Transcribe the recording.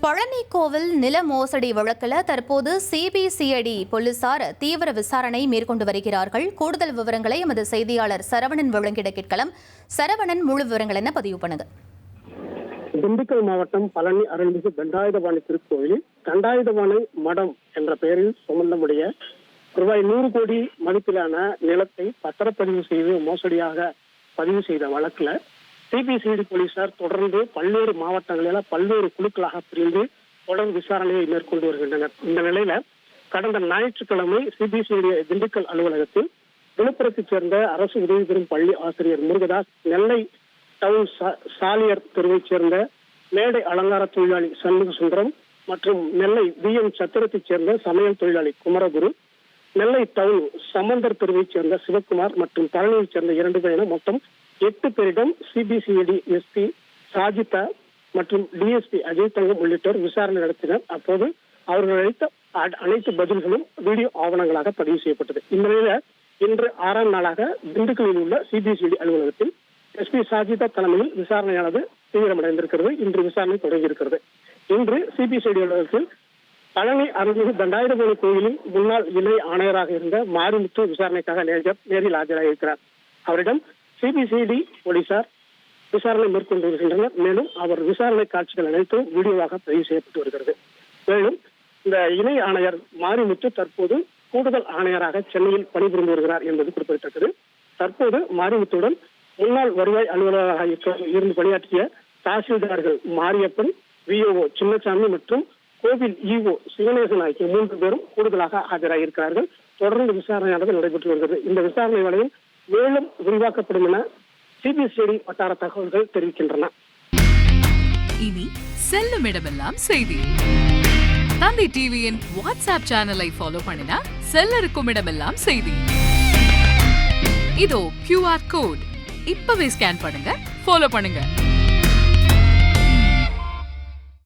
பழனி கோவில் நில மோசடி வழக்கில் தற்போது சிபிசிஐடி போலீசார் தீவிர விசாரணை மேற்கொண்டு வருகிறார்கள். கூடுதல் விவரங்களை எமது செய்தியாளர் சரவணன் வழங்கிட கேட்கலாம். சரவணன், முழு விவரங்கள் என்ன பதிவு பண்ணுங்க. திண்டுக்கல் மாவட்டம் பழனி அருள்மிகு தண்டாயுதபாணி திருக்கோயிலில் தண்டாயுதபாணி மடம் என்ற பெயரில் சுமந்தமுடைய ரூபாய் 100 கோடி மதிப்பிலான நிலத்தை பத்திரப்பதிவு செய்து மோசடியாக பதிவு செய்த வழக்குல சிபிசிஐடி போலீசார் தொடர்ந்து பல்வேறு மாவட்டங்களில் பல்வேறு குழுக்களாக பிரிந்து தொடர்ந்து விசாரணையை மேற்கொண்டு வருகின்றனர். இந்த நிலையில கடந்த ஞாயிற்றுக்கிழமை சிபிசிஐடி திண்டுக்கல் அலுவலகத்தில் விழுப்புரத்தைச் சேர்ந்த அரசு உதவி பெறும் பள்ளி ஆசிரியர் முருகதாஸ், நெல்லை டவுன் சாலியர் தெருவைச் சேர்ந்த மேடை அலங்கார தொழிலாளி சண்முக சுந்தரம் மற்றும் நெல்லை விஎம் சத்திரத்தைச் சேர்ந்த சமையல் தொழிலாளி குமரகுரு, நெல்லை டவுன் சமந்தர் தெருவைச் சேர்ந்த சிவகுமார் மற்றும் பழனியைச் சேர்ந்த 2 பேர் என மொத்தம் 8 பேரிடம் சிபிசிஐடி எஸ்பி சாஜிதா மற்றும் டிஎஸ்பி அஜய் தங்கம் உள்ளிட்டோர் விசாரணை நடத்தினர். அப்போது அவர்கள் அளித்த அனைத்து பதில்களும் வீடியோ ஆவணங்களாக பதிவு செய்யப்பட்டது. இந்த நிலையில இன்று 6ஆம் நாளாக திண்டுக்கல்லில் உள்ள சிபிசிஐடி அலுவலகத்தில் எஸ்பி சாஜிதா தலைமையில் விசாரணையானது தீவிரமடைந்திருக்கிறது. இன்று விசாரணை தொடங்கியிருக்கிறது. இன்று சிபிசிஐடி அலுவலகத்தில் பழனி அருள்மிகு தண்டாயுதபாணி கோயிலில் முன்னாள் இணை ஆணையராக இருந்த மாரிமுத்து விசாரணைக்காக நேரில் ஆஜராகியிருக்கிறார். அவரிடம் சிபிசிஐடி போலீசார் விசாரணை மேற்கொண்டு வருகின்றனர். மேலும் அவர் விசாரணை காட்சிகள் அனைத்தும் வீடியோவாக பதிவு செய்யப்பட்டு வருகிறது. மேலும் இந்த இணை ஆணையர் மாரிமுத்து தற்போது கூடுதல் ஆணையராக சென்னையில் பணிபுரிந்து வருகிறார் என்பது குறிப்பிடத்தக்கது. தற்போது மாரிமுத்துடன் முன்னாள் வருவாய் அலுவலராக இருந்து பணியாற்றிய தாசில்தார்கள் மாரியப்பன், விஓஓ சின்னசாமி மற்றும் கோவில் இஓ சிவநேசன் ஆகிய 3 பேரும் கூடுதலாக ஆஜராகியிருக்கிறார்கள். தொடர்ந்து விசாரணையானது நடைபெற்று வருகிறது. இந்த விசாரணை வேளையில் மேலும் விரிவாக்கப்படும் என சிபிசிஐடி வட்டார தகவல்கள் தெரிவிக்கின்றன. இனி செல்லும் இடமெல்லாம் செய்தி. தந்தை டிவியின் வாட்ஸ்அப் சேனலை ஃபாலோ பண்ணினா செல்ல இருக்கும் இடமெல்லாம் செய்தி. இதோ QR கோட் இப்பவே ஸ்கேன் பண்ணுங்க, ஃபாலோ பண்ணுங்க.